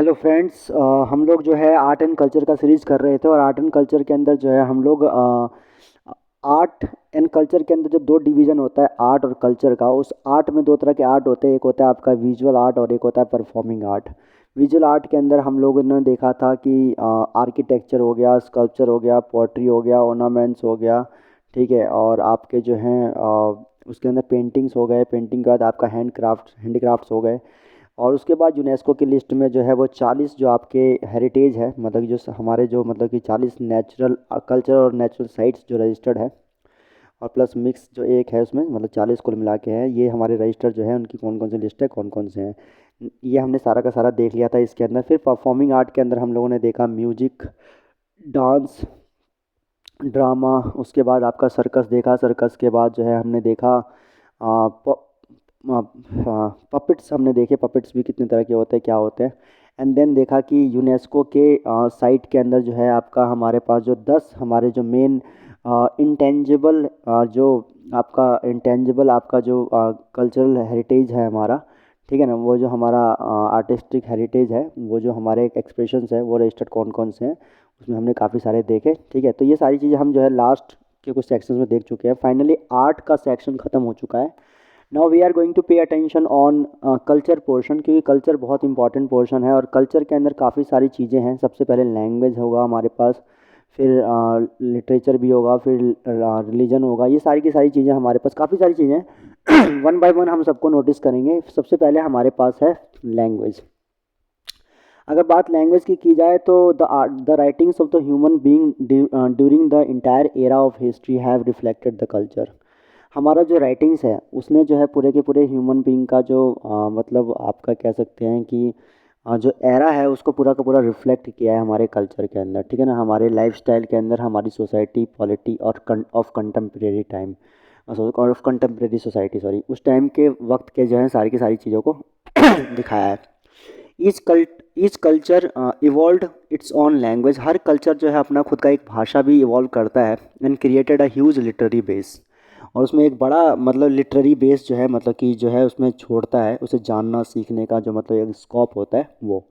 Hello friends, हम लोग जो है आर्ट एंड कल्चर का सीरीज़ कर रहे थे। और आर्ट एंड कल्चर के अंदर जो है हम लोग आर्ट एंड कल्चर के अंदर जो दो डिवीज़न होता है आर्ट और कल्चर का, उस आर्ट में दो तरह के आर्ट होते हैं। एक होता है आपका विजुअल आर्ट और एक होता है परफॉर्मिंग आर्ट। विजुअल आर्ट के अंदर हम लोगों ने देखा था कि आर्किटेक्चर हो गया, स्कल्पचर हो गया, पोट्री हो गया, ऑर्नामेंट्स हो गया, ठीक है। और आपके जो हैं उसके अंदर पेंटिंग्स हो गए, पेंटिंग के बाद आपका हैंडीक्राफ्ट्स हो गए। और उसके बाद यूनेस्को की लिस्ट में जो है वो 40 जो आपके हेरिटेज है, मतलब कि जो हमारे जो मतलब कि 40 नेचुरल कल्चर और नेचुरल साइट्स जो रजिस्टर्ड है, और प्लस मिक्स जो एक है उसमें, मतलब 40 कुल मिला के हैं। ये हमारे रजिस्टर जो है उनकी कौन कौन सी लिस्ट है, कौन कौन से हैं, ये हमने सारा का सारा देख लिया था इसके अंदर। फिर परफॉर्मिंग आर्ट के अंदर हम लोगों ने देखा म्यूजिक, डांस, ड्रामा। उसके बाद आपका सर्कस देखा। सर्कस के बाद जो है हमने देखा पपेट्स हमने देखे, पपेट्स भी कितने तरह के होते हैं, क्या होते हैं। एंड देन देखा कि यूनेस्को के साइट के अंदर जो है आपका हमारे पास जो 10 हमारे जो मेन इंटेंजिबल जो आपका जो कल्चरल हेरिटेज है हमारा, ठीक है ना, वो जो हमारा आर्टिस्टिक हेरिटेज है, वो जो हमारे एक्सप्रेशंस है, वो रजिस्टर्ड कौन कौन से हैं, उसमें हमने काफ़ी सारे देखे, ठीक है। तो ये सारी चीज़ें हम जो है लास्ट के कुछ सेक्शंस में देख चुके हैं। फाइनली आर्ट का सेक्शन ख़त्म हो चुका है। Now we are going to pay attention on culture portion, क्योंकि कल्चर बहुत इंपॉर्टेंट पोर्शन है। और कल्चर के अंदर काफ़ी सारी चीज़ें हैं। सबसे पहले लैंग्वेज होगा हमारे पास, फिर लिटरेचर भी होगा, फिर रिलीजन होगा। ये सारी की सारी चीज़ें हमारे पास, काफ़ी सारी चीज़ें हैं। वन बाय वन हम सबको नोटिस करेंगे। सबसे पहले हमारे पास है लैंग्वेज। अगर बात लैंग्वेज की जाए तो the writings of the human being during the entire era of history have reflected the culture. हमारा जो राइटिंग्स है उसने जो है पूरे के पूरे ह्यूमन बीइंग का जो मतलब आपका कह सकते हैं कि जो एरा है उसको पूरा का पूरा रिफ्लेक्ट किया है हमारे कल्चर के अंदर, ठीक है ना। हमारे लाइफस्टाइल के अंदर, हमारी सोसाइटी, पॉलिटी और of contemporary time, of contemporary society, sorry, उस टाइम के वक्त के जो है सारी की सारी चीज़ों को दिखाया है। Each culture evolve its own language. हर कल्चर जो है अपना खुद का एक भाषा भी इवॉल्व करता है। And created a huge literary base. और उसमें एक बड़ा मतलब लिटरेरी बेस जो है, मतलब कि जो है उसमें छोड़ता है, उसे जानना सीखने का जो मतलब एक स्कोप होता है वो।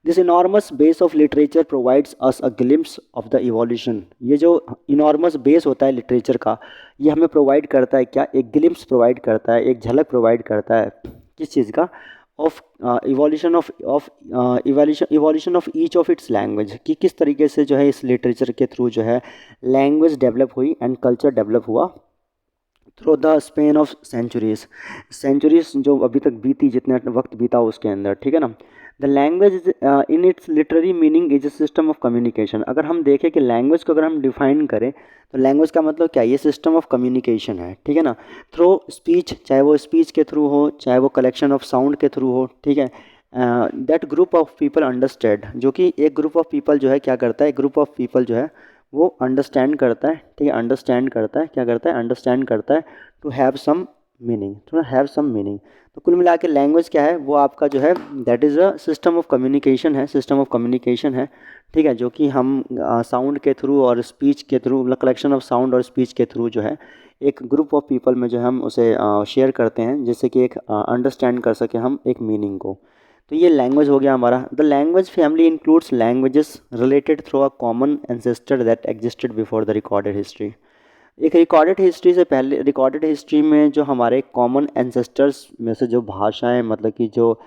This enormous base of literature provides us a glimpse of the evolution. ये जो इनॉर्मस बेस होता है लिटरेचर का, ये हमें प्रोवाइड करता है क्या, एक ग्लिम्स प्रोवाइड करता है, एक झलक प्रोवाइड करता है किस चीज़ का, of evolution of each of its language, कि किस तरीके से जो है इस लिटरेचर के थ्रू जो है लैंग्वेज डेवलप हुई एंड कल्चर डेवलप हुआ through the span of centuries. Centuries जो अभी तक बीती, जितने वक्त बीता उसके अंदर, ठीक है ना। The language is in its literary meaning is a system of communication. अगर हम देखें कि लैंग्वेज को अगर हम डिफाइन करें तो लैंग्वेज का मतलब क्या है, ये सिस्टम ऑफ कम्युनिकेशन है, ठीक है ना। थ्रू स्पीच, चाहे वो स्पीच के थ्रू हो, चाहे वो कलेक्शन ऑफ साउंड के थ्रू हो, ठीक है। That group of people understand, जो कि एक ग्रुप ऑफ पीपल जो है क्या करता है, एक ग्रुप ऑफ पीपल जो है वो अंडरस्टैंड करता है, ठीक है। अंडरस्टैंड करता है, क्या करता है, अंडरस्टैंड करता है to have some meaning, to have some meaning. तो कुल मिला के लैंग्वेज क्या है, वो आपका जो है that is a system of communication है, सिस्टम ऑफ कम्युनिकेशन है, ठीक है। जो कि हम साउंड के थ्रू और स्पीच के थ्रू, मतलब कलेक्शन ऑफ साउंड और स्पीच के थ्रू जो है एक ग्रुप ऑफ पीपल में जो हम उसे शेयर करते हैं, जिससे कि एक अंडरस्टैंड कर सके हम एक मीनिंग को। तो ये लैंग्वेज हो गया हमारा। The language family includes languages related through a common ancestor that existed before the recorded history. एक रिकॉर्डेड हिस्ट्री से पहले, रिकॉर्डेड हिस्ट्री में जो हमारे कॉमन एंसेस्टर्स में से जो भाषाएं, मतलब कि जो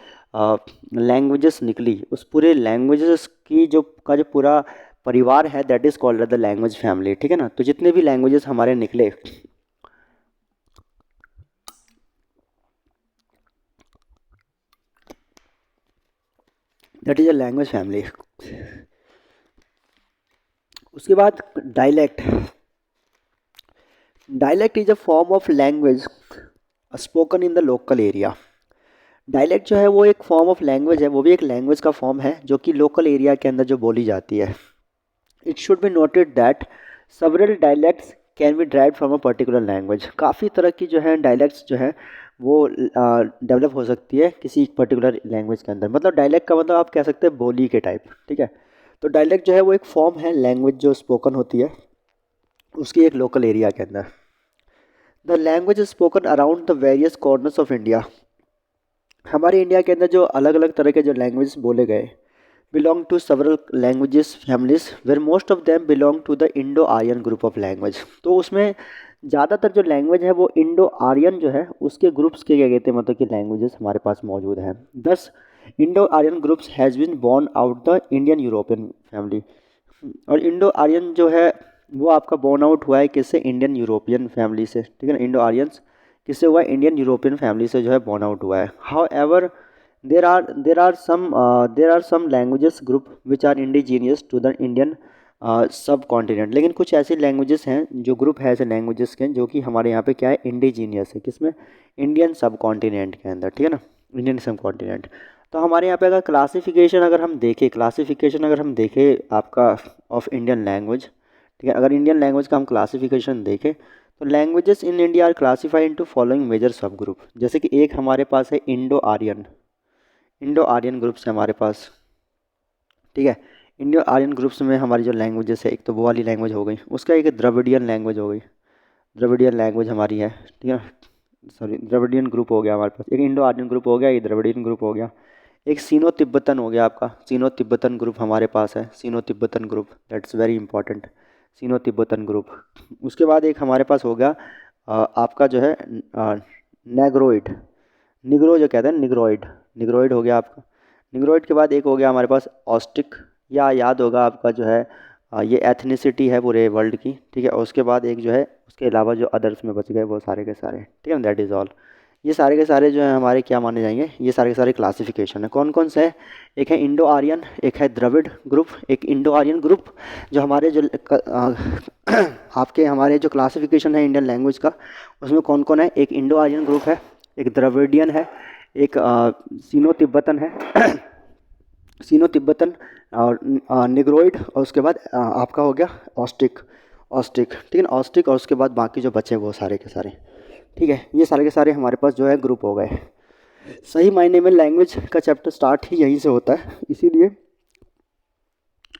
लैंग्वेजेस निकली, उस पूरे लैंग्वेजेस की जो पूरा परिवार है, that is called the language family, ठीक है ना। तो जितने भी लैंग्वेजेस हमारे निकले, that is a language family. उसके बाद dialect. Dialect is a form of language spoken in the local area. Dialect जो है वो एक फॉर्म ऑफ लैंग्वेज है, वो भी एक लैंग्वेज का फॉर्म है जो कि लोकल एरिया के अंदर जो बोली जाती है। It should be noted that several dialects can be derived from a particular language. काफ़ी तरह की जो है डायलैक्ट्स जो है वो डेवलप हो सकती है किसी पर्टिकुलर लैंग्वेज के अंदर। मतलब डायलैक्ट का मतलब आप कह सकते हैं बोली के टाइप, ठीक है। तो डायलैक्ट जो है वो एक फॉर्म है लैंग्वेज जो स्पोकन होती है उसकी एक लोकल एरिया के अंदर। The language is spoken around the various corners of India. हमारे इंडिया के अंदर जो अलग अलग तरह के जो लैंग्वेज बोले गए, belong to several languages families where most of them belong to the Indo-Aryan group of language। तो उसमें ज़्यादातर जो लैंग्वेज है वो इंडो आर्यन जो है उसके ग्रुप्स के क्या कहते हैं, मतलब कि लैंग्वेजेस हमारे पास मौजूद हैं। Thus Indo Aryan groups has been born out the Indian European family. और इंडो आर्यन जो है वो आपका बॉर्न आउट हुआ है किससे, इंडियन यूरोपियन फैमिली से, ठीक है ना। इंडो आर्यंस किससे हुआ है, इंडियन यूरोपियन फैमिली से जो है बॉर्न आउट हुआ है। How ever there are some languages group which are indigenous to the Indian सब कॉन्टिनेंट। लेकिन कुछ ऐसी लैंग्वेजेस हैं जो ग्रुप है ऐसे लैंग्वेजेस के जो कि हमारे यहाँ पे क्या है, इंडिजीनियस है, किसमें, इंडियन सब कॉन्टिनेंट के अंदर, ठीक है ना, इंडियन सब कॉन्टिनेंट। तो हमारे यहाँ पे अगर क्लासिफिकेशन अगर हम देखें आपका ऑफ इंडियन लैंग्वेज, ठीक है, अगर इंडियन लैंग्वेज का हम क्लासिफिकेशन देखें तो languages in India are classified into following major sub group. जैसे कि एक हमारे पास है इंडो आर्यन ग्रुप्स है हमारे पास, ठीक है। इंडो आर्यन ग्रुप्स में हमारी जो लैंग्वेजेस है, एक तो वो वाली लैंग्वेज हो गई, उसका एक द्रविडियन लैंग्वेज हो गई, द्रविडियन लैंग्वेज हमारी है, ठीक है। सॉरी, द्रविडियन ग्रुप हो गया हमारे पास, एक इंडो आर्यन ग्रुप हो गया, एक द्रविडियन ग्रुप हो गया, एक सीनो तिब्बतन हो गया आपका, सीनो तिब्बतन ग्रुप हमारे पास है, Sino Tibetan group, that's very important, Sino Tibetan group. उसके बाद एक हमारे पास हो गया आपका जो है नेग्रोइड, निग्रो जो कहते हैं, निग्रोइड हो गया आपका। निग्रोइड के बाद एक हो गया हमारे पास ऑस्टिक, या याद होगा आपका जो है ये एथनिसिटी है पूरे वर्ल्ड की, ठीक है। और उसके बाद एक जो है उसके अलावा जो अदर्स में बच गए वो सारे के सारे, ठीक है, दैट इज़ ऑल। ये सारे के सारे जो है हमारे क्या माने जाएंगे, ये सारे के सारे क्लासिफिकेशन है। कौन कौन से है, एक है इंडो आर्यन, एक है द्रविड़ ग्रुप, एक इंडो आर्यन ग्रुप। जो हमारे जो आपके हमारे जो क्लासिफिकेशन है इंडियन लैंग्वेज का, उसमें कौन कौन है, एक इंडो आर्यन ग्रुप है, एक द्रविडियन है, एक सीनो तिब्बतन है सीनो तिब्बतन और निग्रोइड, और उसके बाद आपका हो गया ऑस्टिक, ठीक है ना, ऑस्टिक। और उसके बाद बाकी जो बचे वो सारे के सारे, ठीक है। ये सारे के सारे हमारे पास जो है ग्रुप हो गए। सही मायने में लैंग्वेज का चैप्टर स्टार्ट ही यहीं से होता है, इसीलिए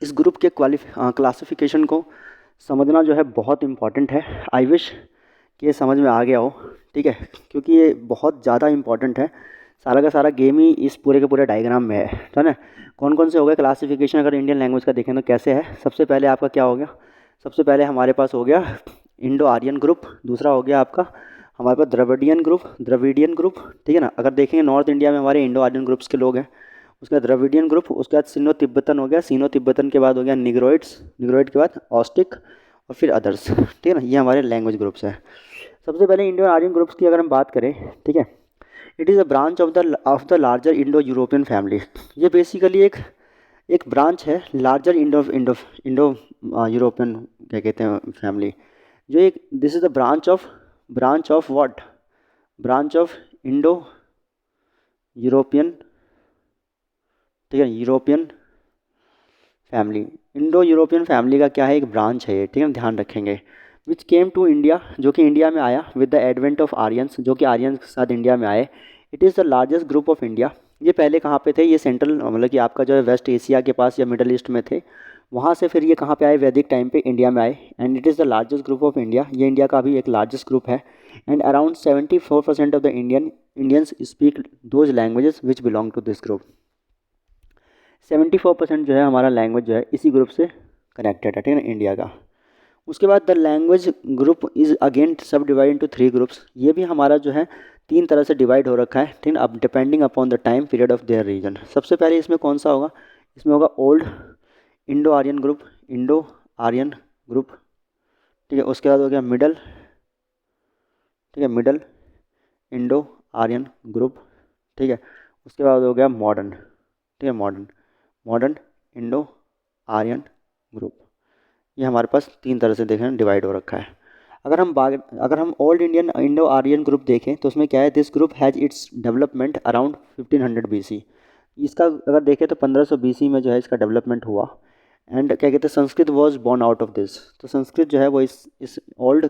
इस ग्रुप के क्लासिफिकेशन को समझना जो है बहुत इम्पॉर्टेंट है। आई विश कि ये समझ में आ गया हो, ठीक है, क्योंकि ये बहुत ज़्यादा इम्पॉर्टेंट है। सारा का सारा गेम ही इस पूरे के पूरे डायग्राम में है ना। कौन कौन से हो गए क्लासिफिकेशन, अगर इंडियन लैंग्वेज का देखें तो कैसे है। सबसे पहले आपका क्या हो गया, सबसे पहले हमारे पास हो गया इंडो आर्यन ग्रुप, दूसरा हो गया आपका हमारे पास द्रविडियन ग्रुप, ठीक है ना। अगर देखेंगे नॉर्थ इंडिया में हमारे इंडो आर्यन ग्रुप्स के लोग हैं, उसके बाद द्रविडियन ग्रुप, उसके बाद सीनो तिब्बतन हो गया, सीनो तिब्बतन के बाद हो गया निग्रोइड्स, निग्रोइड के बाद ऑस्टिक और फिर अदर्स, ठीक है ना। ये हमारे लैंग्वेज ग्रुप्स हैं। सबसे पहले इंडो आर्यन ग्रुप्स की अगर हम बात करें, ठीक है, it is a branch of the larger Indo European family. ये बेसिकली एक ब्रांच है larger Indo Indo Indo European क्या कहते हैं फैमिली, जो एक this is the branch of what, branch of Indo European, ठीक है, European family. Indo European family का क्या है, एक ब्रांच है ये, ठीक है, ध्यान रखेंगे। विच केम टू इंडिया, जो कि इंडिया में आया with the advent of Aryans, जो कि आर्यंस के साथ इंडिया में आए। It is the largest group of India. ये पहले कहाँ पे थे, ये सेंट्रल मतलब कि आपका जो है वेस्ट एशिया के पास या मिडल ईस्ट में थे, वहाँ से फिर ये कहाँ पे आए, वैदिक टाइम पे इंडिया में आए। And it is the largest group of India, ये इंडिया का भी एक लार्जेस्ट ग्रुप है। And around 74% of the Indians speak those languages which belong to this group. 74% जो है हमारा लैंग्वेज जो है इसी ग्रुप से कनेक्टेड है, ठीक है ना, इंडिया का। उसके बाद the language group is again सब डिवाइड इंटू 3 ग्रुप्स। ये भी हमारा जो है 3 तरह से डिवाइड हो रखा है, ठीक है, अब depending upon the time period of their region. सबसे पहले इसमें कौन सा होगा, इसमें होगा ओल्ड इंडो आर्यन ग्रुप, ठीक है। उसके बाद हो गया मिडल, ठीक है, मिडल इंडो आर्यन ग्रुप, ठीक है। उसके बाद हो गया मॉडर्न, ठीक है, मॉडर्न इंडो आर्यन ग्रुप। ये हमारे पास 3 तरह से देखें डिवाइड हो रखा है। अगर हम old Indian Indo Aryan group देखें तो उसमें क्या है, this group has its development around 1500 BC। इसका अगर देखें तो 1500 BC में जो है इसका डेवलपमेंट हुआ। एंड क्या कहते हैं, Sanskrit was born out of this. तो संस्कृत जो है वो इस ओल्ड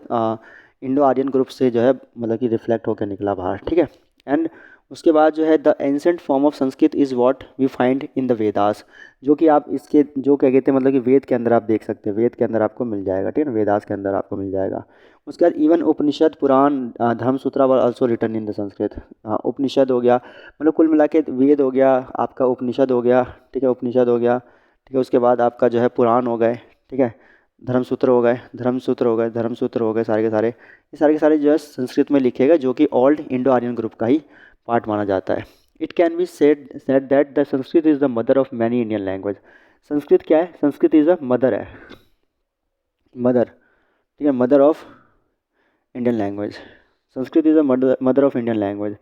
इंडो आर्यन ग्रुप से जो है मतलब कि रिफ्लेक्ट होकर निकला बाहर, ठीक है। एंड उसके बाद जो है the ancient form of Sanskrit is what we find in the Vedas, जो कि आप इसके जो क्या कहते हैं मतलब कि वेद के अंदर आप देख सकते हैं, वेद के अंदर आपको मिल जाएगा, ठीक है ना, वेदास के अंदर आपको मिल जाएगा। उसके बाद even Upanishad Purana Dharmasutra were also return in the Sanskrit. Upanishad हो गया, मतलब कुल मिला के वेद हो गया आपका, उपनिषद हो गया, ठीक है, उपनिषद हो गया, ठीक है। उसके बाद आपका जो है पुराण हो गए, ठीक है, धर्मसूत्र हो गए, धर्मसूत्र हो गए, धर्मसूत्र हो गए, सारे के सारे, ये सारे के सारे जो है संस्कृत में लिखे गए, जो कि ओल्ड इंडो आर्यन ग्रुप का ही पार्ट माना जाता है। It can be said that the Sanskrit is the mother of many Indian language. Sanskrit क्या है, संस्कृत इज़ अ मदर है, मदर, ठीक है, mother of Indian language. Sanskrit is a mother of Indian language.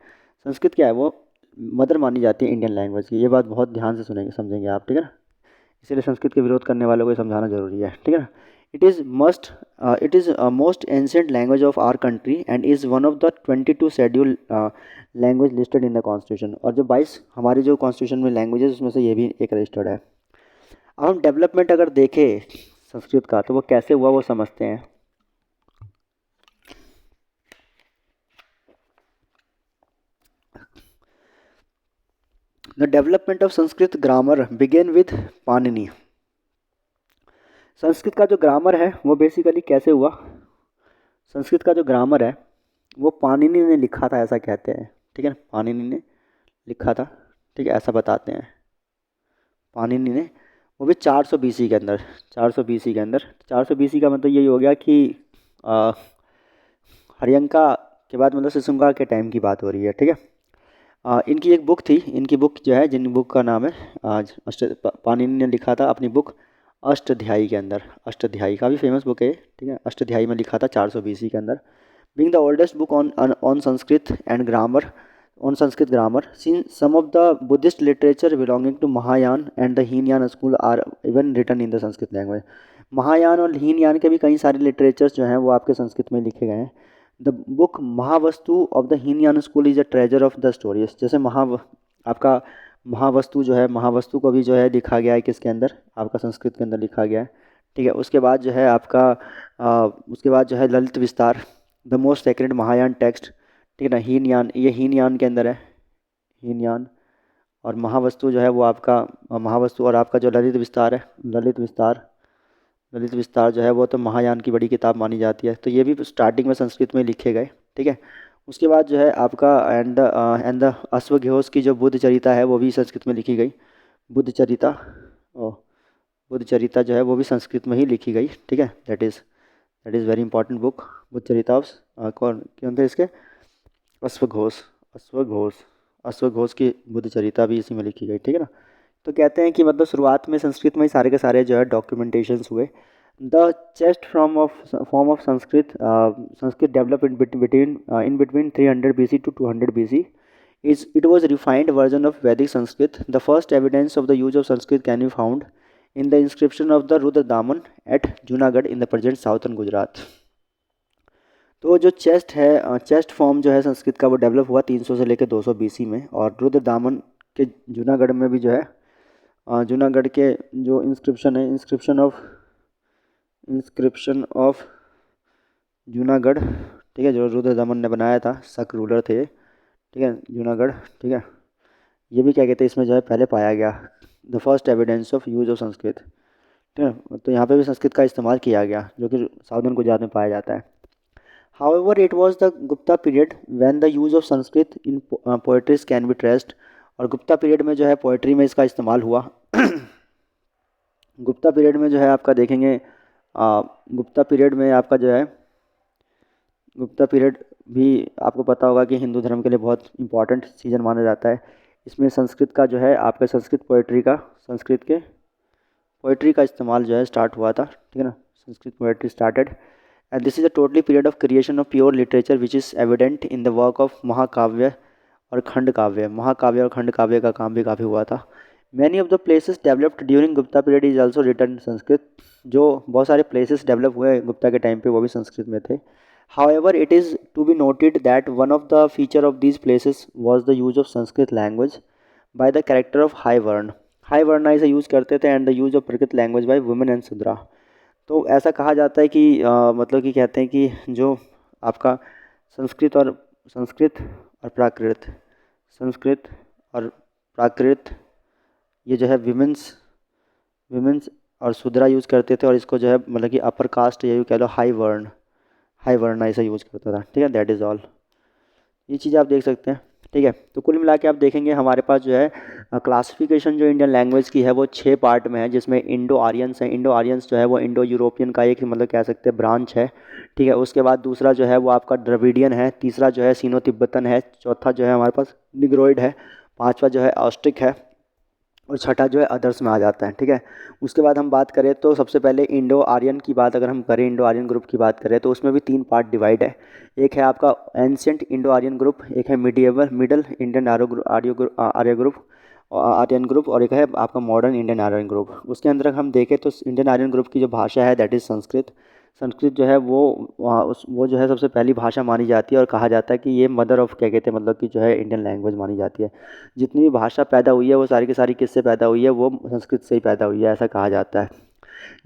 Sanskrit क्या है, वो मदर मानी जाती है इंडियन लैंग्वेज की। ये बात बहुत ध्यान से सुनेंगे, समझेंगे आप, ठीक है ना। इसीलिए संस्कृत के विरोध करने वालों को ये समझाना जरूरी है, ठीक है ना। It is most ancient language of our country and is one of the 22 schedule language listed in the constitution. और जो 22 हमारे जो कॉन्स्टिट्यूशन में लैंग्वेजेस, उसमें से ये भी एक रजिस्टर्ड है। अब हम डेवलपमेंट अगर देखें संस्कृत का, तो वो कैसे हुआ वो समझते हैं। The development of Sanskrit grammar begin with Panini. Sanskrit का जो ग्रामर है वो बेसिकली कैसे हुआ, संस्कृत का जो ग्रामर है वो पाणिनि ने लिखा था, ऐसा कहते हैं, ठीक है, पाणिनि ने लिखा था, ठीक है, ऐसा बताते हैं पाणिनि ने। वो भी 400 BC के अंदर, 400 BC के अंदर। 400 BC का मतलब यही हो गया कि हर्यंका के बाद, मतलब सिसुंगा के टाइम की बात हो रही है, ठीक है। इनकी एक बुक थी, इनकी बुक जो है, जिन बुक का नाम है आज पाणिनि ने लिखा था अपनी बुक अष्टाध्यायी के अंदर। अष्टाध्यायी काफ़ी फेमस बुक है, ठीक है, अष्टाध्यायी में लिखा था 400 BC के अंदर। Being the oldest book on Sanskrit and grammar, on Sanskrit grammar, since some of the Buddhist literature belonging to Mahayana and the Hinayana school are even written in the Sanskrit language। Mahayana और हीनयान के भी कई सारे लिटरेचर्स जो हैं वो आपके संस्कृत में लिखे गए हैं। The book Mahavastu of the Hinayana school is a treasure of the stories. जैसे आपका महावस्तु जो है, महावस्तु को भी जो है लिखा गया है किसके अंदर, आपका संस्कृत के अंदर लिखा गया है, ठीक है। उसके बाद जो है आपका उसके बाद जो है ललित विस्तार, the most sacred Mahayana text, ठीक है ना, हीनयान, ये हीनयान के अंदर है, हीनयान। और महावस्तु जो है वो आपका महावस्तु, और आपका जो ललित विस्तार है, ललित विस्तार, ललित विस्तार जो है वो तो महायान की बड़ी किताब मानी जाती है। तो ये भी स्टार्टिंग में संस्कृत में लिखे गए, ठीक है। उसके बाद जो है आपका एंड द अश्वघोष की जो बुद्ध चरिता है वो भी संस्कृत में लिखी गई। बुद्ध चरिता, ओ बुद्ध चरिता जो है वो भी संस्कृत में ही लिखी गई, ठीक है। That is very important book, Buddha Charita of कौन थे इसके, अश्वघोष, अश्वघोष, अश्वघोष की बुद्ध चरिता भी इसी में लिखी गई, ठीक है ना। तो कहते हैं कि मतलब शुरुआत में संस्कृत में ही सारे के सारे जो है डॉक्यूमेंटेशंस हुए। The chest form of Sanskrit, Sanskrit develop in between 300 BC to 200 BC। It was refined version of Vedic Sanskrit। The first evidence of the use of Sanskrit can be found in the inscription of the Rudradaman at Junagadh in the present southern Gujarat। तो जो chest है, chest form जो है संस्कृत का वो develop हुआ 300 से लेकर 200 BC में। और रुद्रदामन के जूनागढ़ में भी जो है, जूनागढ़ के जो इंस्क्रिप्शन है, इंस्क्रिप्शन ऑफ जूनागढ़, ठीक है, जो रुद्रदामन ने बनाया था, शक रूलर थे, ठीक है, जूनागढ़, ठीक है। ये भी क्या कहते हैं, इसमें जो है पहले पाया गया the first evidence of use of Sanskrit, ठीक है। तो यहाँ पे भी संस्कृत का इस्तेमाल किया गया, जो कि साउदर्न गुजरात में पाया जाता है। However, it was the Gupta period when the use of Sanskrit in poetry can be traced। और गुप्ता पीरियड में जो है पोइट्री में इसका इस्तेमाल हुआ। गुप्ता पीरियड में जो है आपका देखेंगे, गुप्ता पीरियड में आपका जो है, गुप्ता पीरियड भी आपको पता होगा कि हिंदू धर्म के लिए बहुत इंपॉर्टेंट सीजन माना जाता है। इसमें संस्कृत का जो है आपका संस्कृत के पोइट्री का इस्तेमाल जो है स्टार्ट हुआ था, ठीक है ना, Sanskrit poetry started. And this is a totally period of creation of pure literature which is evident in the work of महाकाव्य और खंड काव्य। महाकाव्य और खंड काव्य का काम भी काफ़ी हुआ था। Many of the places developed during Gupta period is also written in Sanskrit. जो बहुत सारे places डेवलप हुए गुप्ता के टाइम पे वो भी संस्कृत में थे। However, it is to be noted that one of the feature of these places was the use of Sanskrit language by the character of high वर्ण। हाई वर्ण इसे यूज़ करते थे एंड द यूज ऑफ प्रकृत language by women and शूद्रा। तो ऐसा कहा जाता है कि मतलब कि कहते हैं कि जो आपका संस्कृत और प्राकृत, संस्कृत और प्राकृत, ये जो है विमेंस विमेंस और शूद्रा यूज़ करते थे, और इसको जो है मतलब कि अपर कास्ट या यूँ कह लो हाई वर्ण ऐसा यूज़ करता था। ठीक है, दैट इज़ ऑल। ये चीज़ आप देख सकते हैं। ठीक है, तो कुल मिला के आप देखेंगे हमारे पास जो है क्लासिफिकेशन जो इंडियन लैंग्वेज की है वो 6 पार्ट में है, जिसमें इंडो आर्यंस है। इंडो आर्यंस जो है वो इंडो यूरोपियन का एक मतलब कह सकते हैं ब्रांच है। ठीक है, उसके बाद दूसरा जो है वो आपका द्रविडियन है, तीसरा जो है सीनो तिब्बतन है, चौथा जो है हमारे पास निग्रोइड है, पांचवा जो है ऑस्ट्रिक है, और छठा जो है अदर्स में आ जाता है। ठीक है, उसके बाद हम बात करें तो सबसे पहले इंडो आर्यन की बात अगर हम करें, इंडो आर्यन ग्रुप की बात करें तो उसमें भी 3 पार्ट डिवाइड है। एक है आपका एंशियंट इंडो आर्यन ग्रुप, एक है medieval middle Indian Aryan group, और एक है आपका मॉडर्न इंडियन आर्यन ग्रुप। उसके अंदर अगर हम देखें तो इंडियन आर्यन ग्रुप की जो भाषा है दैट इज़ संस्कृत। संस्कृत जो है वो जो है सबसे पहली भाषा मानी जाती है, और कहा जाता है कि ये मदर ऑफ क्या कहते हैं मतलब कि जो है इंडियन लैंग्वेज मानी जाती है। जितनी भी भाषा पैदा हुई है वो सारी की सारी किससे पैदा हुई है, वो संस्कृत से ही पैदा हुई है, ऐसा कहा जाता है।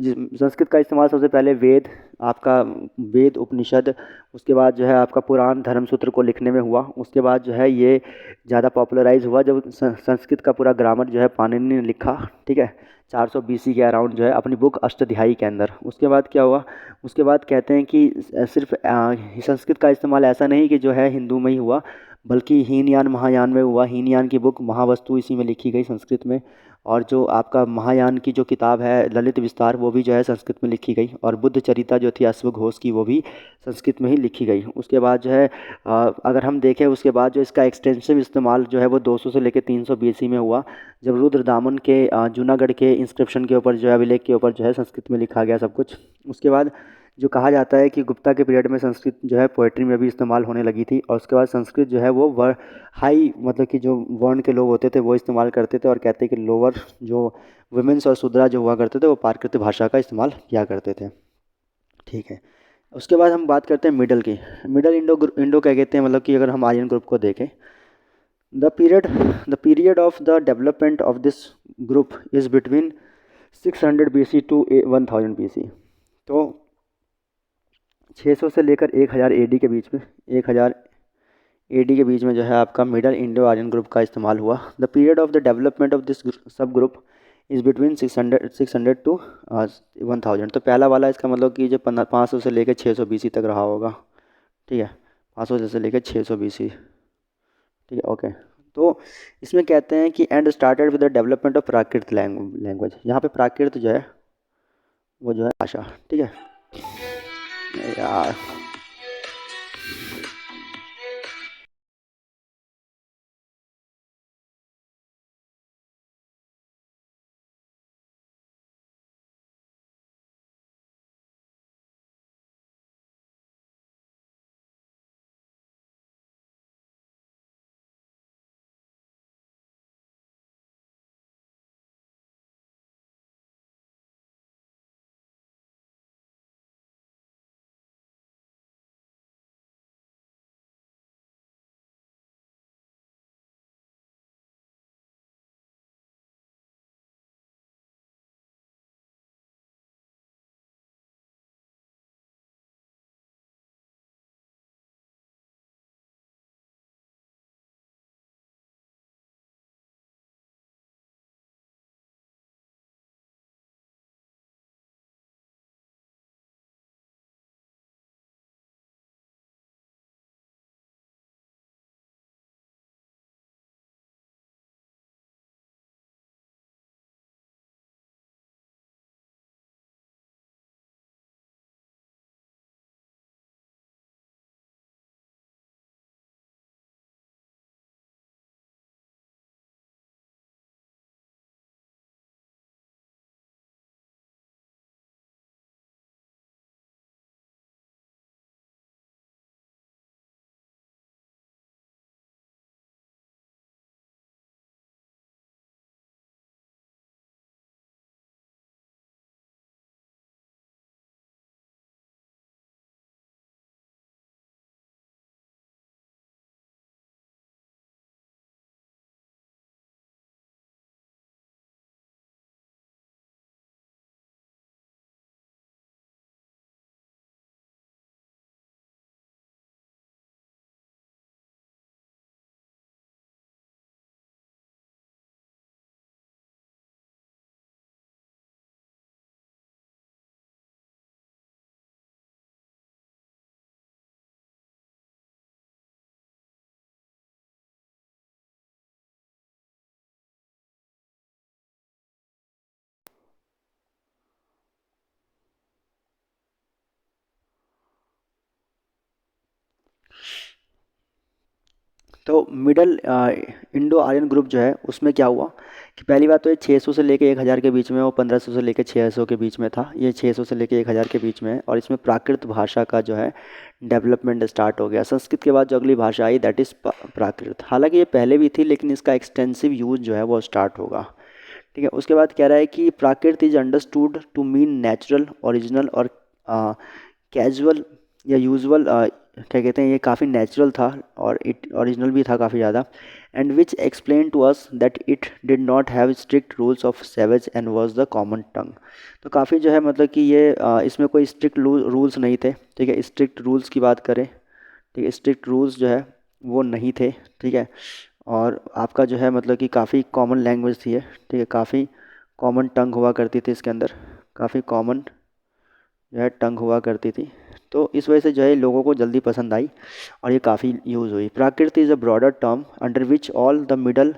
संस्कृत का इस्तेमाल सबसे पहले वेद उपनिषद, उसके बाद जो है आपका पुराण धर्मसूत्र को लिखने में हुआ। उसके बाद जो है ये ज़्यादा पॉपुलराइज हुआ जब संस्कृत का पूरा ग्रामर जो है पाणिनि ने लिखा। ठीक है, 400 BC के अराउंड जो है अपनी बुक अष्टध्यायी के अंदर। उसके बाद क्या हुआ, उसके बाद कहते हैं कि सिर्फ संस्कृत का इस्तेमाल ऐसा नहीं कि जो है हिंदू में ही हुआ, बल्कि हीनयान महायान में हुआ। हीनयान की बुक महावस्तु इसी में लिखी गई संस्कृत में। और जो आपका महायान की जो किताब है ललित विस्तार, वो भी जो है संस्कृत में लिखी गई। और बुद्ध चरिता जो थी अश्वघोष की, वो भी संस्कृत में ही लिखी गई। उसके बाद जो है अगर हम देखें उसके बाद जो इसका एक्सटेंसिव इस्तेमाल जो है वो 200 से लेकर 300 BC में हुआ, जब रुद्रदामन के जूनागढ़ के इंस्क्रिप्शन के ऊपर जो है अभिलेख के ऊपर जो है संस्कृत में लिखा गया सब कुछ। उसके बाद जो कहा जाता है कि गुप्ता के पीरियड में संस्कृत जो है पोएट्री में भी इस्तेमाल होने लगी थी, और उसके बाद संस्कृत जो है वो हाई मतलब कि जो वर्ण के लोग होते थे वो इस्तेमाल करते थे, और कहते हैं कि लोअर जो वुमेन्स और शूद्रा जो हुआ करते थे वो प्राकृत भाषा का इस्तेमाल किया करते थे। ठीक है, उसके बाद हम बात करते हैं मिडल की। मिडल इंडो इंडो क्या कहते हैं मतलब कि अगर हम आर्यन ग्रुप को देखें, the period the period of the development of this group is between 600 BC to 1000 BC। तो 600 से लेकर 1000 AD के बीच में, 1000 AD के बीच में जो है आपका मिडल इंडो आर्यन ग्रुप का इस्तेमाल हुआ। The period of the development of this सब ग्रुप इज़ बिटवीन 600 टू 1000। तो पहला वाला इसका मतलब कि जो 500 से लेकर 600 BC तक रहा होगा। ठीक है, 500 से लेकर 600 BC। ठीक है, ओके। तो इसमें कहते हैं कि and started with the development of Prakrit language. यहाँ पे प्राकृत जो है वो जो है भाषा। ठीक है यार। तो मिडल इंडो आर्यन ग्रुप जो है उसमें क्या हुआ कि पहली बात तो ये 600 से लेके 1000 के बीच में, वो 1500 से लेके 600 के बीच में था, ये 600 से लेके 1000 के बीच में है। और इसमें प्राकृत भाषा का जो है डेवलपमेंट स्टार्ट हो गया। संस्कृत के बाद जो अगली भाषा आई दैट इज़ प्राकृत। हालांकि ये पहले भी थी लेकिन इसका एक्सटेंसिव यूज जो है वो स्टार्ट होगा। ठीक है, उसके बाद कह रहा है कि Prakrit is understood to mean natural, original और कैजुअल या यूजुअल। क्या कहते हैं, ये काफ़ी नेचुरल था और इट ओरिजिनल भी था काफ़ी ज़्यादा। And which explain to us that it did not have strict rules of savage and was the common tongue. तो काफ़ी जो है मतलब कि ये इसमें कोई स्ट्रिक्ट रूल्स नहीं थे। ठीक है, स्ट्रिक्ट रूल्स की बात करें, ठीक है, स्ट्रिक्ट रूल्स जो है वो नहीं थे। ठीक है, और आपका जो है मतलब कि काफ़ी कॉमन लैंग्वेज थी ये। ठीक है, काफ़ी कॉमन टंग हुआ करती थी इसके अंदर, काफ़ी कॉमन जो है टंग हुआ करती थी। तो इस वजह से जो है लोगों को जल्दी पसंद आई और ये काफ़ी यूज़ हुई। Prakrit is a broader term under which all the middle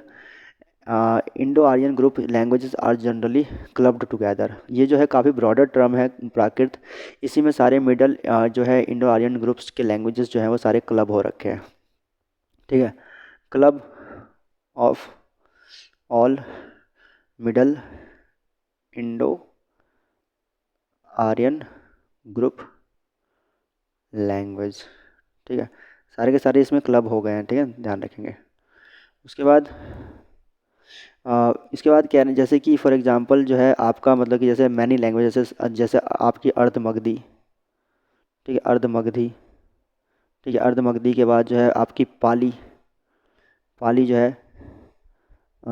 Indo Aryan group languages are generally clubbed together. ये जो है काफ़ी ब्रॉडर टर्म है प्राकृत, इसी में सारे मिडल जो है इंडो आर्यन ग्रुप्स के लैंग्वेजेस जो हैं वो सारे क्लब हो रखे हैं। ठीक है, club of all middle Indo Aryan group language. ठीक है, सारे के सारे इसमें क्लब हो गए हैं। ठीक है, ध्यान रखेंगे। उसके बाद इसके बाद क्या है, जैसे कि फॉर एग्जांपल जो है आपका मतलब कि जैसे मैनी लैंग्वेज, जैसे जैसे आपकी अर्धमगधी। ठीक है, अर्धमगधी। ठीक है, अर्धमगधी के बाद जो है आपकी पाली, पाली जो है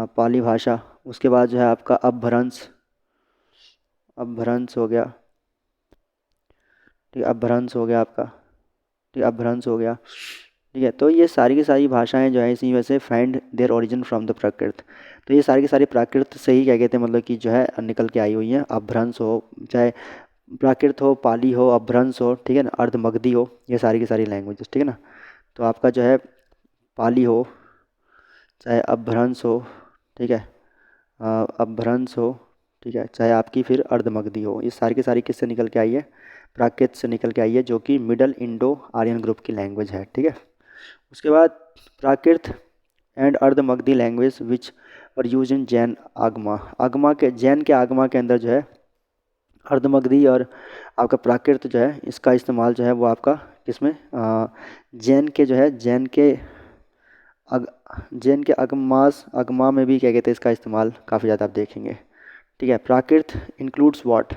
पाली भाषा। उसके बाद जो है आपका अपभ्रंश, अपभ्रंश हो गया। ठीक है, अपभ्रंश हो गया आपका। ठीक है, अपभ्रंश हो गया। ठीक है, तो ये सारी की सारी भाषाएं जो है इसी में से find their origin from the Prakrit. तो ये सारी की सारी प्राकृत से ही क्या कहते हैं मतलब कि जो है निकल के आई हुई हैं। अपभ्रंश हो, चाहे प्राकृत हो, पाली हो, अपभ्रंश हो, ठीक है ना, अर्धमगधी हो, ये सारी की सारी लैंग्वेजेस। ठीक है ना, तो आपका जो है पाली हो, चाहे अपभ्रंश हो, ठीक है, अपभ्रंश हो, ठीक है, चाहे आपकी फिर अर्धमगधी हो, ये सारी की सारी किससे निकल के आई है, प्राकृत से निकल के आई है, जो कि मिडल इंडो आर्यन ग्रुप की लैंग्वेज है। ठीक है, उसके बाद प्राकृत एंड अर्धमगधी लैंग्वेज विच और यूज इन जैन आगमा। आगमा के, जैन के आगमा के अंदर जो है अर्धमगधी और आपका प्राकृत जो है इसका इस्तेमाल जो है वो आपका किसमें, जैन के जो है जैन के अग जैन के अगमास, अगमा में भी क्या कहते हैं इसका इस्तेमाल काफ़ी ज़्यादा आप देखेंगे। ठीक है, Prakrit includes what,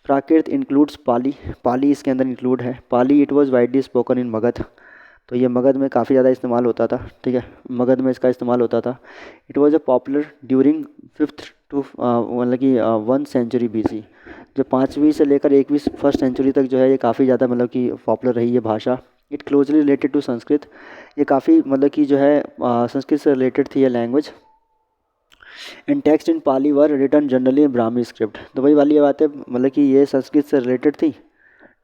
Prakrit includes Pali, Pali इसके अंदर इंक्लूड है। Pali it was widely spoken in Magadh, तो ये मगध में काफ़ी ज़्यादा इस्तेमाल होता था। ठीक है, मगध में इसका इस्तेमाल होता था। It was a popular during 5th to मतलब कि 1 सेंचुरी BC, जो 5वीं से लेकर 21 फर्स्ट सेंचुरी तक जो है ये काफ़ी ज़्यादा मतलब कि पॉपुलर रही है भाषा। It closely related to Sanskrit, ये काफ़ी मतलब कि जो है संस्कृत से रिलेटेड थी ये language. And text in Pali were written generally in Brahmi script, तो वही वाली ये बात है मतलब कि ये संस्कृत से रिलेटेड थी।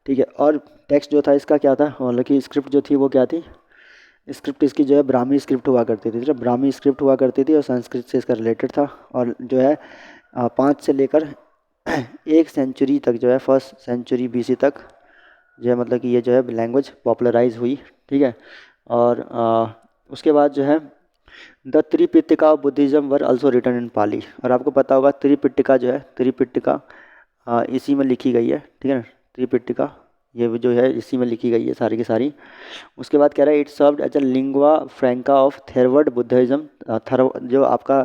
ठीक है, और टेक्स्ट जो था इसका क्या था, मतलब कि स्क्रिप्ट जो थी वो क्या थी, स्क्रिप्ट इसकी जो है ब्राह्मी स्क्रिप्ट हुआ करती थी। जब ब्राह्मी स्क्रिप्ट हुआ करती थी और संस्कृत से इसका रिलेटेड था। और जो है 5 से लेकर 1 सेंचुरी तक जो है, 1st सेंचुरी BC तक जो है मतलब कि ये जो है लैंग्वेज पॉपुलराइज हुई। ठीक है, और उसके बाद जो है the Tripitaka of Buddhism were also written in Pali. और आपको पता होगा त्रिपिटिका जो है, त्रिपिटिका इसी में लिखी गई है। ठीक है ना, त्रिपिटिका ये जो है इसी में लिखी गई है सारी की सारी। उसके बाद कह रहा है it served as a lingua franca of Theravada Buddhism. जो आपका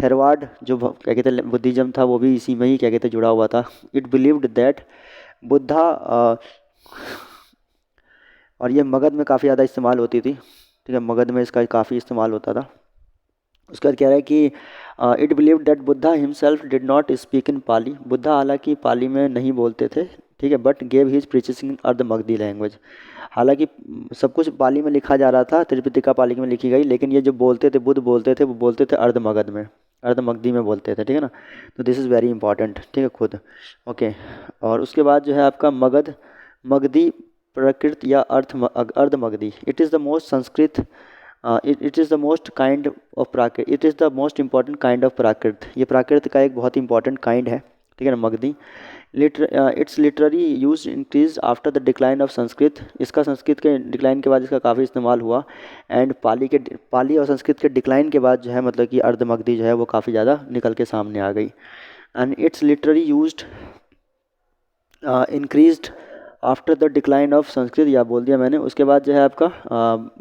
थेरवाड जो क्या कहते हैं बुद्धिज़्म था वो भी इसी में ही क्या कहते हैं जुड़ा हुआ था। इट बिलीव्ड दैट बुद्धा और ये मगध में काफ़ी ज़्यादा इस्तेमाल होती थी। ठीक है, मगध में इसका काफ़ी इस्तेमाल होता था। उसके बाद कह रहा है कि it believe that Buddha himself did not speak in Pali, Buddha हालांकि पाली में नहीं बोलते थे। ठीक है, but gave his preaching in Ardhamagadhi language. हालांकि सब कुछ पाली में लिखा जा रहा था, त्रिपिटिका पाली में लिखी गई, लेकिन ये जो बोलते थे बुद्ध बोलते थे वो बोलते थे अर्धमगध में, अर्धमगधी में बोलते थे। ठीक है ना, तो दिस इज़ वेरी इंपॉर्टेंट। ठीक है खुद, ओके। और उसके बाद जो है आपका मगध, मगधी प्रकृत या Ardhamagadhi, it is the most Sanskrit, it is the most kind of Prakrit, it is the most important kind of Prakrit, ये प्राकृत का एक बहुत इंपॉर्टेंट काइंड है। ठीक है ना, Magdhi. It's literary use increase after the decline of Sanskrit, इसका संस्कृत के डिक्लाइन के बाद इसका काफ़ी इस्तेमाल हुआ। एंड पाली और संस्कृत के डिक्लाइन के बाद जो है मतलब कि अर्ध मगधी जो है वो काफ़ी ज़्यादा निकल के सामने आ गई। And it's literary used increased after the decline of Sanskrit, या बोल दिया मैंने। उसके बाद जो है आपका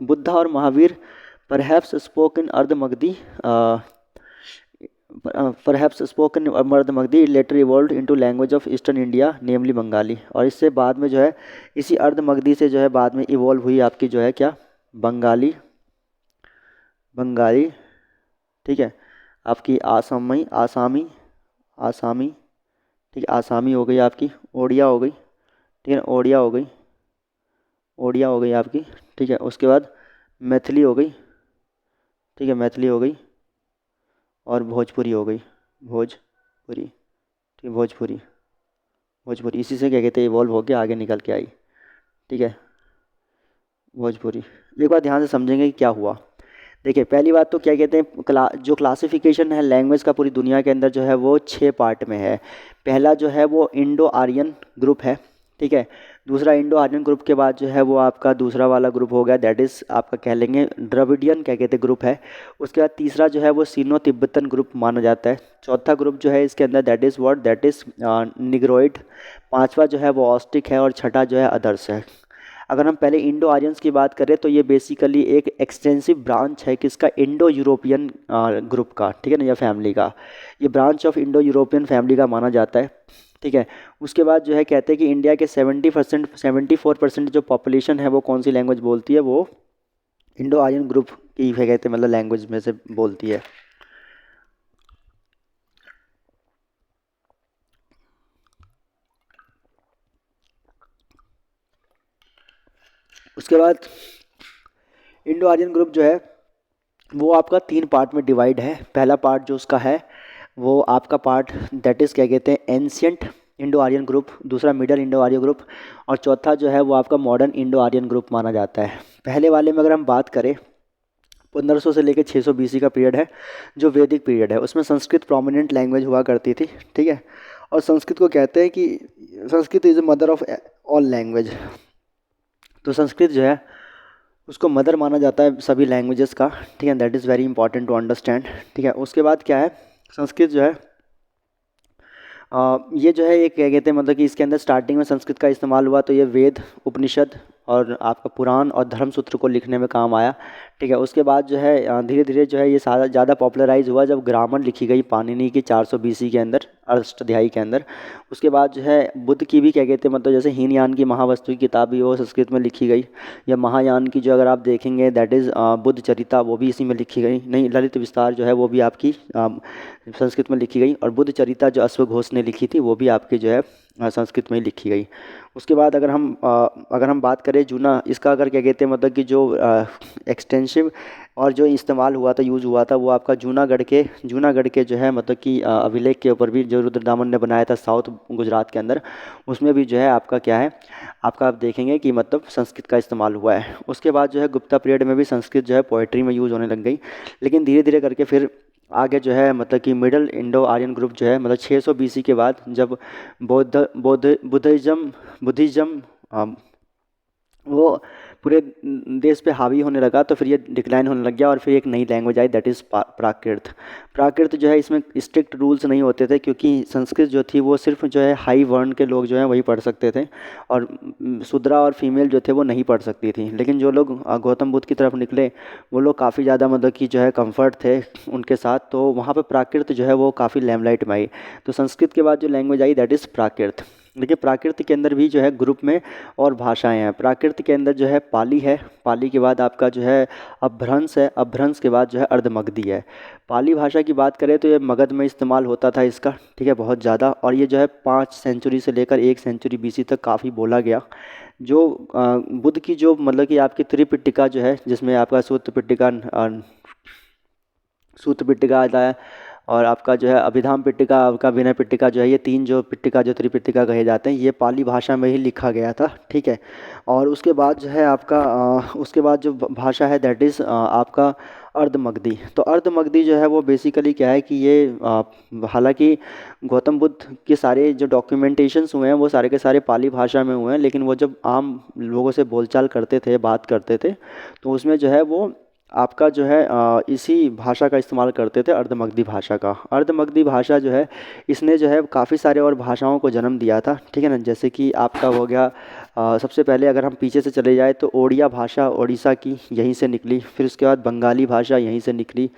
बुद्धा और महावीर परहैप्स स्पोक इन अर्ध Magdhi, perhaps spoken Ardha Magadhi later evolve into language of eastern India namely Bengali, और इससे बाद में जो है इसी अर्ध मगधी से जो है बाद में इवॉल्व हुई आपकी जो है क्या, बंगाली, बंगाली, ठीक है, आपकी आसामी आसामी आसामी, ठीक है, आसामी हो गई आपकी, ओडिया हो गई, ठीक है, ओडिया हो गई, ओडिया हो गई आपकी, ठीक है। उसके बाद मैथिली हो गई, ठीक है, मैथिली हो गई, और भोजपुरी हो गई, भोजपुरी, ठीक है, भोजपुरी, भोजपुरी इसी से क्या कहते हैं इवॉल्व होके आगे निकल के आई, ठीक है, भोजपुरी। एक बार ध्यान से समझेंगे कि क्या हुआ। देखिए पहली बात तो क्या कहते हैं, जो क्लासिफिकेशन है लैंग्वेज का पूरी दुनिया के अंदर जो है वो 6 पार्ट में है। पहला जो है वो इंडो आर्यन ग्रुप है, ठीक है। दूसरा इंडो आर्यन ग्रुप के बाद जो है वो आपका दूसरा वाला ग्रुप हो गया, दैट इज़ आपका कह लेंगे द्रविडियन क्या कहते हैं ग्रुप है। उसके बाद तीसरा जो है वो सीनो तिब्बतन ग्रुप माना जाता है। चौथा ग्रुप जो है इसके अंदर that is what, that is Negroid. पांचवा जो है वो ऑस्टिक है, और छठा जो है अदर्स है। अगर हम पहले इंडो आर्यंस की बात करें तो ये बेसिकली एक एक्सटेंसिव ब्रांच है किसका, इंडो यूरोपियन ग्रुप का, ठीक है ना, या फैमिली का। ये branch of Indo European family का माना जाता है, ठीक है। उसके बाद जो है कहते हैं कि इंडिया के 74% जो पॉपुलेशन है वो कौन सी लैंग्वेज बोलती है, वो इंडो आर्यन ग्रुप की कहते हैं मतलब लैंग्वेज में से बोलती है। उसके बाद इंडो आर्यन ग्रुप जो है वो आपका 3 पार्ट में डिवाइड है। पहला पार्ट जो उसका है वो आपका पार्ट दैट इज़ क्या कहते हैं एंशियंट इंडो आर्यन ग्रुप, दूसरा मिडल इंडो आर्यन ग्रुप, और चौथा जो है वो आपका मॉडर्न इंडो आर्यन ग्रुप माना जाता है। पहले वाले में अगर हम बात करें 1500 से लेकर 600 BC का पीरियड है जो वैदिक पीरियड है, उसमें संस्कृत प्रोमिनेंट लैंग्वेज हुआ करती थी, ठीक है। और संस्कृत को कहते हैं कि Sanskrit is the mother of all language, तो संस्कृत जो है उसको मदर माना जाता है सभी लैंग्वेजेस का, ठीक है, that is very important to understand, ठीक है। उसके बाद क्या है, संस्कृत जो है ये जो है एक क्या कहते हैं मतलब कि इसके अंदर स्टार्टिंग में संस्कृत का इस्तेमाल हुआ तो ये वेद, उपनिषद और आपका पुराण और धर्मसूत्र को लिखने में काम आया, ठीक है। उसके बाद जो है धीरे धीरे जो है ये सारा ज़्यादा पॉपुलराइज हुआ जब ग्रामर लिखी गई पाणिनि की 400 BC के अंदर, अष्टाध्यायी के अंदर। उसके बाद जो है बुद्ध की भी क्या कहते हैं मतलब जैसे हीनयान की महावस्तु की किताब भी वो संस्कृत में लिखी गई, या महायान की जो अगर आप देखेंगे दैट इज़ बुद्ध चरिता वो भी इसी में लिखी गई, नहीं ललित विस्तार जो है वो भी आपकी संस्कृत में लिखी गई, और बुद्ध चरिता जो अश्वघोष ने लिखी थी वो भी आपकी जो है संस्कृत में ही लिखी गई। उसके बाद अगर हम बात करें जूना, इसका अगर क्या कहते हैं मतलब कि जो एक्सटेंसिव और जो इस्तेमाल हुआ था, यूज़ हुआ था, वो आपका जूनागढ़ के जो है मतलब कि अभिलेख के ऊपर भी जो रुद्रदामन ने बनाया था साउथ गुजरात के अंदर, उसमें भी जो है आपका क्या है, आपका आप देखेंगे कि मतलब संस्कृत का इस्तेमाल हुआ है। उसके बाद जो है गुप्ता पीरियड में भी संस्कृत जो है पोइट्री में यूज़ होने लग गई, लेकिन धीरे धीरे करके फिर आगे जो है मतलब कि मिडल इंडो आर्यन ग्रुप जो है मतलब 600 BC के बाद जब बुद्धिज़्म वो पूरे देश पे हावी होने लगा तो फिर ये डिक्लाइन होने लग गया, और फिर एक नई लैंग्वेज आई दैट इज़ प्राकृत। प्राकृत जो है इसमें स्ट्रिक्ट रूल्स नहीं होते थे क्योंकि संस्कृत जो थी वो सिर्फ जो है हाई वर्ण के लोग जो हैं वही पढ़ सकते थे, और शूद्रा और फीमेल जो थे वो नहीं पढ़ सकती थी। लेकिन जो लोग गौतम बुद्ध की तरफ निकले वो लोग काफ़ी ज़्यादा मतलब कि जो है कम्फर्ट थे उनके साथ, तो वहाँ पर प्राकृत जो है वो काफ़ी लैमलाइट में आई। तो संस्कृत के बाद जो लैंग्वेज आई दैट इज़ प्राकृत। देखिए प्राकृत के अंदर भी जो है ग्रुप में और भाषाएं हैं। प्राकृत के अंदर जो है पाली है, पाली के बाद आपका जो है अपभ्रंश है, अपभ्रंश के बाद जो है अर्धमगधी है। पाली भाषा की बात करें तो ये मगध में इस्तेमाल होता था इसका, ठीक है, बहुत ज़्यादा, और ये जो है 5 सेंचुरी से लेकर 1 सेंचुरी BC तक काफ़ी बोला गया। जो बुद्ध की जो मतलब कि आपकी त्रिपिटिका जो है जिसमें आपका सूत्र पिटका आता है, और आपका जो है अभिधाम पिटका, आपका विनय पिटका जो है, ये 3 जो पिटका जो त्रिपिटिका कहे जाते हैं ये पाली भाषा में ही लिखा गया था, ठीक है। और उसके बाद जो है आपका उसके बाद जो भाषा है दैट इज़ आपका अर्धमगधी। तो अर्धमगधी जो है वो बेसिकली क्या है कि ये हालांकि गौतम बुद्ध के सारे जो डॉक्यूमेंटेशंस हुए हैं वो सारे के सारे पाली भाषा में हुए हैं, लेकिन वो जब आम लोगों से बोलचाल करते थे, बात करते थे, तो उसमें जो है वो आपका जो है इसी भाषा का इस्तेमाल करते थे, अर्धमगधी भाषा का। अर्धमगधी भाषा जो है इसने जो है काफ़ी सारे और भाषाओं को जन्म दिया था, ठीक है ना। जैसे कि आपका हो गया सबसे पहले अगर हम पीछे से चले जाए तो ओडिया भाषा उड़ीसा की यहीं से निकली, फिर उसके बाद बंगाली भाषा यहीं से निकली,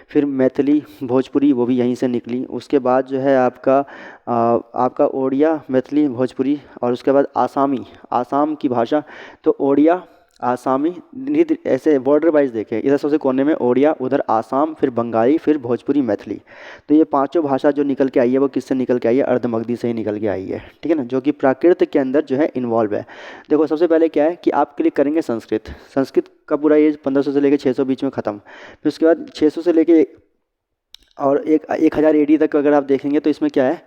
फिर मैथिली भोजपुरी वो भी यहीं से निकली। उसके बाद जो है आपका ओडिया, मैथिली, भोजपुरी, और उसके बाद आसामी, आसाम की भाषा। तो ओडिया, आसामी, निधि ऐसे बॉर्डर वाइज देखें, इधर सबसे कोने में ओडिया, उधर आसाम, फिर बंगाली, फिर भोजपुरी, मैथिली। तो ये पांचों भाषा जो निकल के आई है वो किससे निकल के आई है? अर्धमगधी से ही निकल के आई है, ठीक है ना, जो कि प्राकृत के अंदर जो है इन्वॉल्व है। देखो सबसे पहले क्या है कि आप क्लिक करेंगे संस्कृत। संस्कृत का पूरा ये 1500 से लेकर 600 बीच में ख़त्म। फिर उसके बाद 600 से लेके और 1000 एडी तक अगर आप देखेंगे तो इसमें क्या है,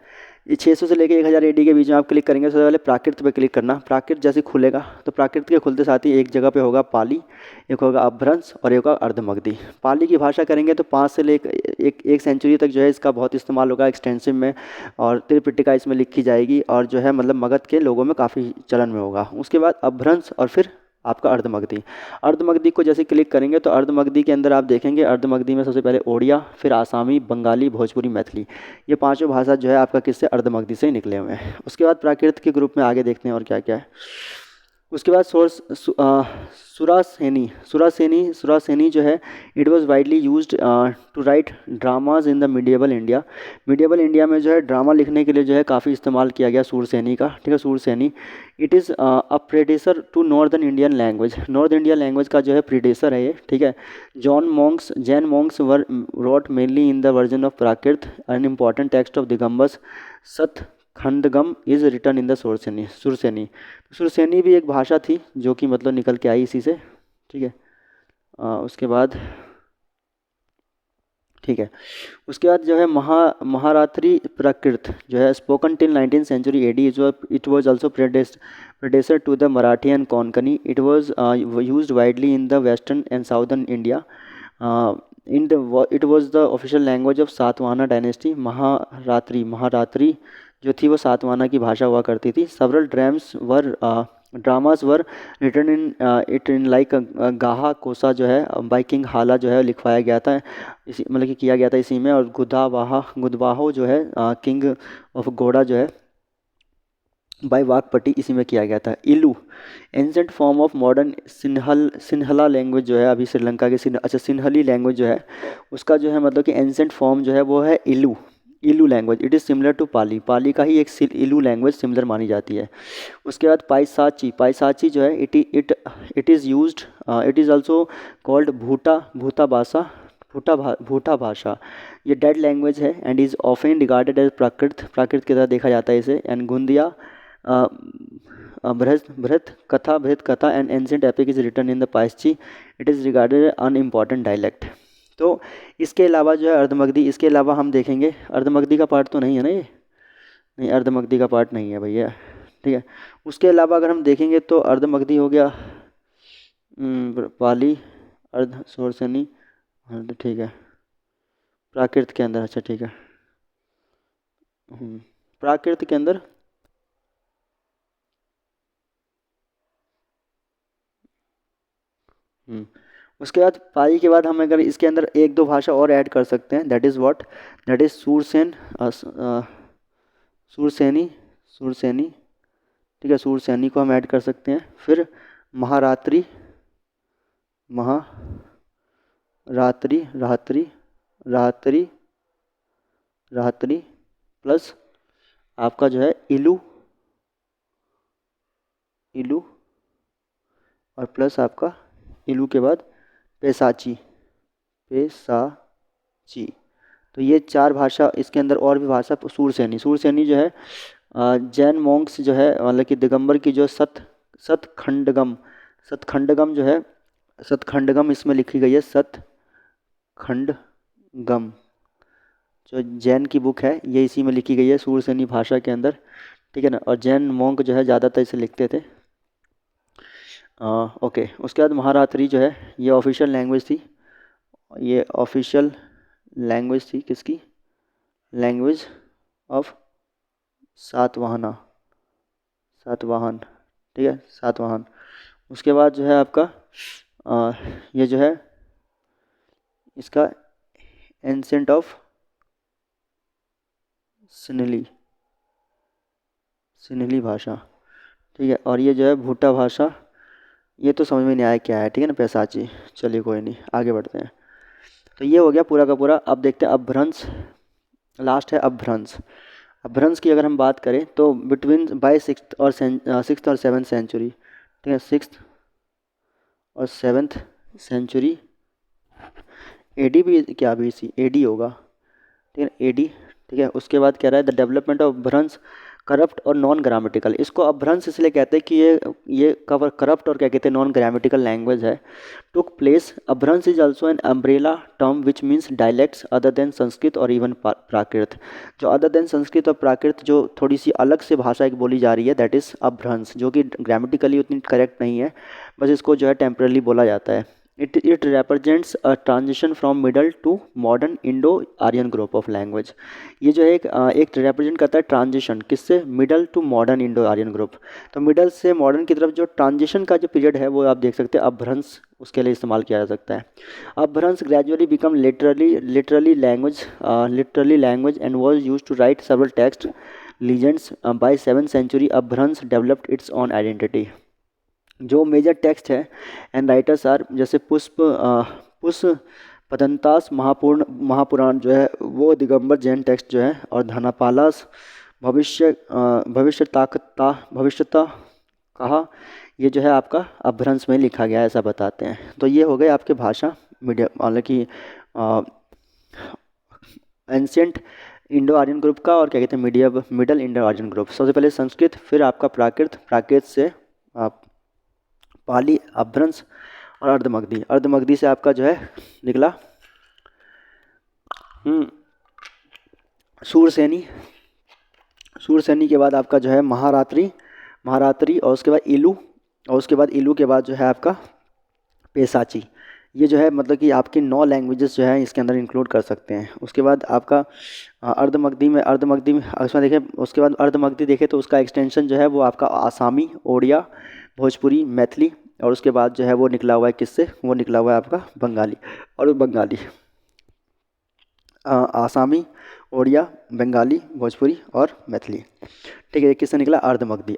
ये 600 से लेकर 1000 एडी के बीच में आप क्लिक करेंगे। सबसे पहले प्राकृत पे क्लिक करना। प्राकृत जैसे खुलेगा तो प्राकृत के खुलते साथ ही एक जगह पे होगा पाली, एक होगा अपभ्रंश और एक होगा अर्धमगधी। पाली की भाषा करेंगे तो 5 से लेकर एक सेंचुरी तक जो है इसका बहुत इस्तेमाल होगा एक्सटेंसिव में, और त्रिपिटिका इसमें लिखी जाएगी, और जो है मतलब मगध के लोगों में काफ़ी चलन में होगा। उसके बाद अपभ्रंश और फिर आपका अर्धमगधी। अर्धमगधी को जैसे क्लिक करेंगे तो अर्धमगधी के अंदर आप देखेंगे अर्धमगधी में सबसे पहले ओडिया, फिर आसामी, बंगाली, भोजपुरी, मैथिली, ये पांचों भाषा जो है आपका किससे? अर्धमगधी से ही निकले हुए हैं। उसके बाद प्राकृत के ग्रुप में आगे देखते हैं और क्या क्या है। उसके बाद सुरासेनी। सुरासेनी जो है it was widely used to write dramas in the medieval India. Medieval India में जो है ड्रामा लिखने के लिए जो है काफ़ी इस्तेमाल किया गया सूरसेनी का, ठीक है, Sauraseni. It is a predecessor to northern Indian language. North India language का जो है प्रीडेसर है ये, ठीक है। Jain monks were wrote mainly in the version of Prakrit, an important text of Digambars Shatkhandagama is return in the Sauraseni. Sauraseni भी एक भाषा थी जो कि मतलब निकल के आई इसी से, ठीक है। उसके बाद ठीक है, उसके बाद जो है महारात्रि प्राकृत जो है spoken till 19th century AD. It was also predecessor to the Marathi and Konkani. It was used widely in the western and southern India. It was the official language of Satavahana dynasty. Maharashtri जो थी वो सातवाहना की भाषा हुआ करती थी। Several dramas were written in like Gaha Kosha जो है बाई किंग हाला जो है लिखवाया गया था इसी, मतलब कि किया गया था इसी में। और गुदवाहो जो है किंग ऑफ गोड़ा जो है बाई वाकपट्टी इसी में किया गया था। Elu ancient form of modern Sinhala language जो है अभी श्रीलंका के सिन्हली लैंग्वेज जो है उसका जो है मतलब कि एंसेंट फॉर्म जो है वो है Elu language. It is similar to Pali का ही एक इलू लैंग्वेज सिमिलर मानी जाती है। उसके बाद पाइसाची जो है it is used, it is also called Bhuta Bhasha. ये डेड लैंग्वेज है and is often regarded as Prakrit की तरह देखा जाता है इसे। And Gunadhya Brihat Katha and ancient epic is written in the Paishachi. It is regarded an important dialect. तो इसके अलावा जो है अर्धमगधी, इसके अलावा हम देखेंगे अर्धमगधी का पार्ट तो नहीं है ना ये, नहीं अर्धमगधी का पार्ट नहीं है भैया, ठीक है। उसके अलावा अगर हम देखेंगे तो अर्धमगधी हो गया पाली, अर्ध सुरसेनी, ठीक है, प्राकृत के अंदर, अच्छा ठीक है, प्राकृत के अंदर उसके बाद पाली के बाद हम अगर इसके अंदर एक दो भाषा और ऐड कर सकते हैं, दैट इज़ सुरसेनी, ठीक है, सुरसेनी को हम ऐड कर सकते हैं। फिर महारात्रि रात्रि प्लस आपका जो है इलू और प्लस आपका इलू के बाद पेसाची। तो ये चार भाषा, इसके अंदर और भी भाषा सुरसेनी जो है जैन मॉन्क्स जो है मतलब कि दिगंबर की जो सतखंडगम जो है, सतखंडगम इसमें लिखी गई है, सतखंडगम जो जैन की बुक है ये इसी में लिखी गई है सुरसेनी भाषा के अंदर, ठीक है ना। और जैन मॉन्क जो है ज़्यादातर इसे लिखते थे। ओके, उसके बाद महारात्रि जो है ये ऑफिशियल लैंग्वेज थी ये ऑफिशियल लैंग्वेज थी किसकी, लैंग्वेज ऑफ सातवाहना, सातवाहन, ठीक है, सातवाहन। उसके बाद जो है आपका ये जो है इसका एंसेंट ऑफ सिनली, सिनली भाषा, ठीक है। और ये जो है भूटा भाषा, ये तो समझ में नहीं आया क्या है, ठीक है ना, पैसाची। चलिए कोई नहीं, आगे बढ़ते हैं। तो ये हो गया पूरा का पूरा। अब देखते हैं अपभ्रंश, लास्ट है अपभ्रंश। अपभ्रंश की अगर हम बात करें तो बिटवीन बाय सिक्स और सेवन्थ सेंचुरी, ठीक है, सिक्स और सेवन्थ सेंचुरी, एडी भी क्या, बी सी, एडी होगा, ठीक है, एडी, ठीक है। उसके बाद कह रहा है द डेवलपमेंट ऑफ भ्रंश करप्ट और नॉन ग्रामेटिकल। इसको अपभ्रंश इसलिए कहते हैं कि ये कवर करप्ट और क्या कहते हैं, नॉन ग्रामेटिकल लैंग्वेज है। टुक प्लेस, अपभ्रंश is also an umbrella term which means dialects other than Sanskrit और इवन प्राकृत। जो अदर देन संस्कृत और प्राकृत जो थोड़ी सी अलग से भाषा एक बोली जा रही है, दैट इज़ अपभ्रंश, जो कि ग्रामेटिकली उतनी करेक्ट नहीं है, बस इसको जो है टेम्परली बोला जाता है। It represents a transition from middle to modern Indo-Aryan group of language। ये जो है एक रिप्रेजेंट करता है ट्रांजिशन, किससे, middle to modern Indo Aryan group. तो मिडल से मॉडर्न की तरफ जो ट्रांजिशन का जो पीरियड है वो आप देख सकते हैं अपभ्रंश उसके लिए इस्तेमाल किया जा सकता है। Apabhramsa gradually become literally language and was use to write several text legends. By 7th century Apabhramsa developed its own identity. जो मेजर टेक्स्ट है एंड राइटर्स आर, जैसे पुष्प पदंतास महापुराण जो है वो दिगंबर जैन टेक्स्ट जो है, और धनापालास भविष्यता कहा, ये जो है आपका अपभ्रंश में लिखा गया है, ऐसा बताते हैं। तो ये हो गए आपके भाषा मीडिया, मतलब कि एंशियंट इंडो आर्यन ग्रुप का, और क्या कहते हैं मिडल इंडो आर्यन ग्रुप। सबसे पहले संस्कृत, फिर आपका प्राकृत से आप पाली, अपभ्रंश और अर्धमगधी से आपका जो है निकला शूरसेनी के बाद आपका जो है महारात्रि और उसके बाद इलू, और उसके बाद इलू के बाद जो है आपका पेशाची। ये जो है मतलब कि आपकी 9 लैंग्वेजेस जो है इसके अंदर इंक्लूड कर सकते हैं। उसके बाद आपका अर्धमगधी में उसमें देखें, उसके बाद अर्धमगधी देखें तो उसका एक्सटेंशन जो है वो आपका आसामी, ओडिया, भोजपुरी, मैथिली, और उसके बाद जो है वो निकला हुआ है किससे, वो निकला हुआ है आपका बंगाली। और बंगाली आसामी, ओडिया, बंगाली, भोजपुरी और मैथिली, ठीक है। किससे निकला, अर्धमगधी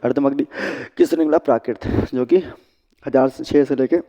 किससे निकला, प्राकृत, जो कि 1006 से लेके